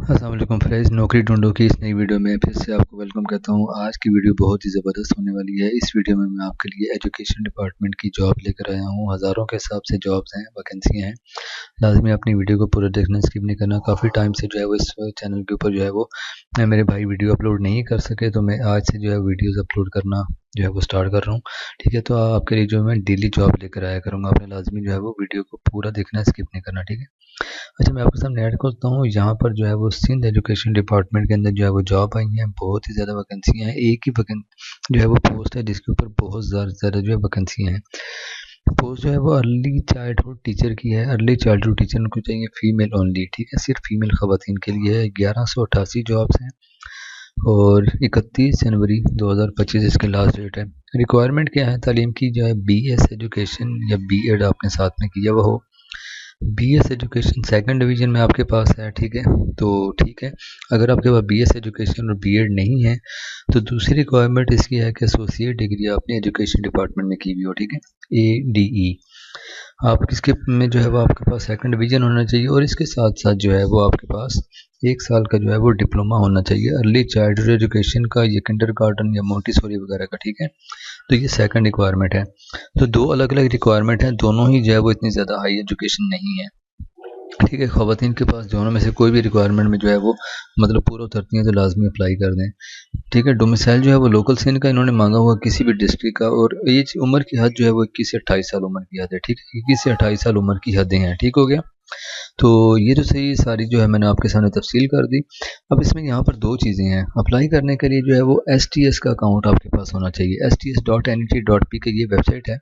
अस्सलाम वालेकुम फ्रेंड्स, नौकरी ढूंढो की इस नई वीडियो में फिर से आपको वेलकम कहता हूँ। आज की वीडियो बहुत ही ज़बरदस्त होने वाली है। इस वीडियो में मैं आपके लिए एजुकेशन डिपार्टमेंट की जॉब लेकर आया हूँ। हज़ारों के हिसाब से जॉब्स हैं, वैकेंसी हैं। लाजमी अपनी वीडियो को पूरा देखना, स्किप नहीं करना। काफ़ी टाइम से जो है वो इस चैनल के ऊपर जो है वो मेरे भाई वीडियो अपलोड नहीं कर सके, तो मैं आज से जो है वीडियोज़ अपलोड करना जो है वो स्टार्ट कर रहा हूँ। ठीक है, तो आपके लिए जो मैं डेली जॉब लेकर आया करूँगा। आपने लाजमी जो है वो वीडियो को पूरा देखना, स्किप नहीं करना। ठीक है, अच्छा मैं आपके सामने ऐड करता हूँ। यहाँ पर जो है वो सिंध एजुकेशन डिपार्टमेंट के अंदर जो है वो जॉब आई है। बहुत ही ज़्यादा वैकेंसियाँ हैं। एक ही जो है वो पोस्ट है जिसके ऊपर बहुत ज़्यादा जो है वैकेंसियाँ हैं। पोस्ट जो है वो अर्ली चाइल्डहुड टीचर की है। अर्ली चाइल्डहुड टीचर उनको चाहिए फीमेल ओनली। ठीक है, सिर्फ फीमेल खवातीन के लिए है। 1188 जॉब्स हैं और 31 जनवरी 2025 इसके लास्ट डेट है। रिक्वायरमेंट क्या है? तालीम की जो है BS एजुकेशन या B.Ed आपने साथ में किया हुआ हो। BS एजुकेशन सेकंड डिवीजन में आपके पास है। ठीक है, तो ठीक है। अगर आपके पास BS एजुकेशन और B.Ed नहीं है तो दूसरी रिक्वायरमेंट इसकी है कि एसोसिएट डिग्री आपने एजुकेशन डिपार्टमेंट में की हुई हो। ठीक है, ADE आप इसके में जो है वो आपके पास सेकंड डिवीजन होना चाहिए और इसके साथ साथ जो है वो आपके पास 1 साल का जो है वो डिप्लोमा होना चाहिए अर्ली चाइल्डहुड एजुकेशन का, या किंडरगार्टन या मोंटेसोरी वगैरह का। ठीक है, तो ये सेकंड रिक्वायरमेंट है। तो दो अलग अलग रिक्वायरमेंट हैं, दोनों ही जो है वो इतनी ज़्यादा हाई एजुकेशन नहीं है। ठीक है, ख़वातीन के पास दोनों में से कोई भी रिक्वायरमेंट में जो है वो मतलब पूरा उतरती हैं तो लाजमी अप्लाई कर दें। ठीक है, डोमिसाइल जो है वो लोकल सिंध का इन्होंने मांगा हुआ किसी भी डिस्ट्रिक्ट का, और एज उम्र की हद जो है वो 21 से 28 साल उम्र की हद है। ठीक है, 21 से 28 साल उम्र की हदें हैं। ठीक हो गया, तो ये तो सही सारी जो है मैंने आपके सामने तफसील कर दी। अब इसमें यहाँ पर दो चीज़ें हैं। अप्लाई करने के लिए जो है वो STS का अकाउंट आपके पास होना चाहिए। STS.NET.P की ये वेबसाइट है।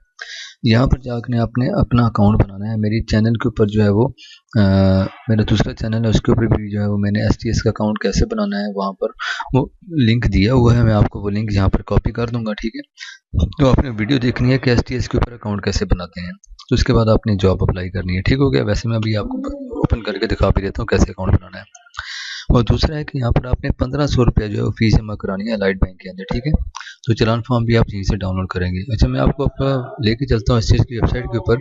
यहाँ पर जाकर आपने अपना अकाउंट बनाना है। मेरी चैनल के ऊपर जो है वो मेरा दूसरा चैनल है, उसके ऊपर भी जो है वो मैंने STS का अकाउंट कैसे बनाना है वहाँ पर वो लिंक दिया हुआ है। मैं आपको वो लिंक यहाँ पर कॉपी कर दूंगा। ठीक है, तो आपने वीडियो देखनी है कि STS के ऊपर अकाउंट कैसे बनाते हैं, तो उसके बाद आपने जॉब अप्लाई करनी है। ठीक हो गया, वैसे मैं अभी आपको ओपन करके दिखा भी देता हूँ कैसे अकाउंट बनाना है। और दूसरा है कि यहाँ पर आपने 1500 रुपया जो है फीस जमा करानी है अलाइड बैंक के अंदर। ठीक है, तो चलान फॉर्म भी आप यहीं से डाउनलोड करेंगे। अच्छा मैं आपको अपना लेके चलता हूँ STS की वेबसाइट के ऊपर।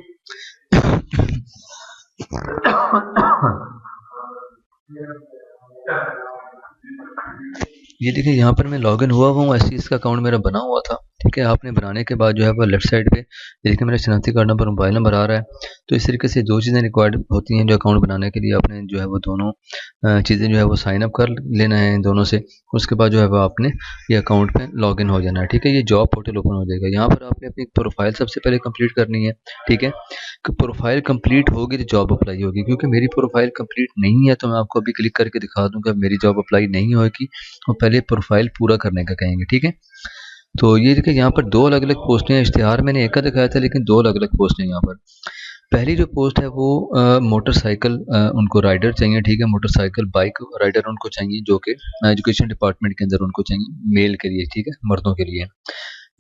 ये देखिए यहाँ पर मैं लॉगिन हुआ हूँ। STS का अकाउंट मेरा बना हुआ था। ठीक है, आपने बनाने के बाद जो है वो लेफ्ट साइड पे देखिए मेरा शनाख्ती कार्ड नंबर, मोबाइल नंबर आ रहा है। तो इस तरीके से दो चीज़ें रिक्वायर्ड होती हैं जो अकाउंट बनाने के लिए। आपने जो है वो दोनों चीज़ें जो है वो साइन अप कर लेना है इन दोनों से। उसके बाद जो है वो आपने ये अकाउंट पे लॉगिन हो जाना है। ठीक है, ये जॉब पोर्टल ओपन हो जाएगा। यहाँ पर आपने अपनी प्रोफाइल सबसे पहले कंप्लीट करनी है। ठीक है, कि प्रोफाइल कंप्लीट होगी तो जॉब अप्लाई होगी। क्योंकि मेरी प्रोफाइल कंप्लीट नहीं है तो मैं आपको अभी क्लिक करके दिखा दूंगा मेरी जॉब अप्लाई नहीं होगी, और पहले प्रोफाइल पूरा करने का कहेंगे। ठीक है, तो ये देखिए यहाँ पर दो अलग अलग पोस्टें हैं। इश्तिहार मैंने एक का दिखाया था लेकिन दो अलग अलग पोस्ट हैं यहाँ पर। पहली जो पोस्ट है वो मोटरसाइकिल उनको राइडर चाहिए। ठीक है, मोटरसाइकिल बाइक राइडर उनको चाहिए जो कि एजुकेशन डिपार्टमेंट के अंदर उनको चाहिए मेल के लिए। ठीक है, मर्दों के लिए।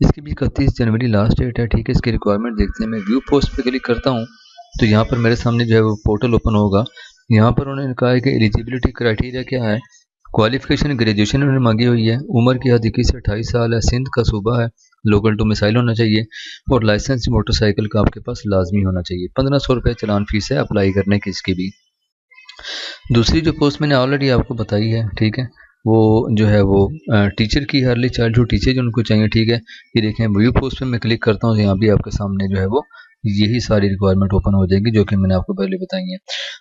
इसकी भी 31 जनवरी लास्ट डेट है। ठीक है, इसकी रिक्वायरमेंट देखते हैं। मैं व्यू पोस्ट पे क्लिक करता हूँ तो यहाँ पर मेरे सामने जो है वो पोर्टल ओपन होगा। यहाँ पर उन्होंने कहा है कि एलिजिबिलिटी क्राइटेरिया क्या है। क्वालिफिकेशन ग्रेजुएशन उन्होंने मांगी हुई है। उम्र की हद 21 से 28 साल है। सिंध का सूबा है। लोकल डोमिसाइल होना चाहिए और लाइसेंस मोटरसाइकिल का आपके पास लाजमी होना चाहिए। 1500 रुपये चलान फीस है अप्लाई करने की इसकी भी। दूसरी जो पोस्ट मैंने ऑलरेडी आपको बताई है। ठीक है, वो जो है वो टीचर की अर्ली चाइल्डहुड टीचर जो उनको चाहिए। ठीक है, ये देखें व्यू पोस्ट पे मैं क्लिक करता हूँ तो यहाँ भी आपके सामने जो है वो यही सारी रिक्वायरमेंट ओपन हो जाएगी जो कि मैंने आपको पहले बताई है।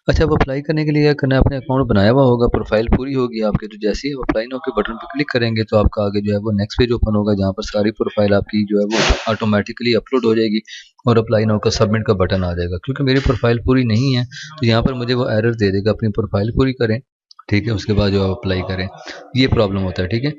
अच्छा, अब अप्लाई करने के लिए क्या करना है, अपने अकाउंट बनाया हुआ होगा, प्रोफाइल पूरी होगी आपके, तो जैसे ही आप अप्लाई नाउ के बटन पर क्लिक करेंगे तो आपका आगे जो है वो नेक्स्ट पेज ओपन होगा जहाँ पर सारी प्रोफाइल आपकी जो है वो ऑटोमेटिकली अपलोड हो जाएगी और अप्लाई नाउ का सबमिट का बटन आ जाएगा। क्योंकि मेरी प्रोफाइल पूरी नहीं है तो यहाँ पर मुझे वो एरर दे देगा, अपनी प्रोफाइल पूरी करें। ठीक है, उसके बाद जो आप अप्लाई करें, ये प्रॉब्लम होता है। ठीक है,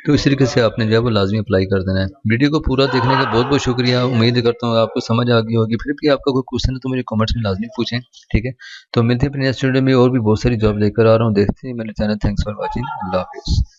तो इस तरीके से आपने जो है वो लाजमी अप्लाई कर देना है। वीडियो को पूरा देखने का बहुत बहुत शुक्रिया। उम्मीद करता हूँ आपको समझ आ गई होगी। फिर भी आपका कोई क्वेश्चन है तो मुझे कमेंट्स में लाजमी पूछें। ठीक है, तो मिलते हैं अपने नेक्स्ट वीडियो में। और भी बहुत सारी जॉब लेकर आ रहा हूँ, देखते हैं मेरे चैनल। Thanks for watching. अल्लाह हाफिज़।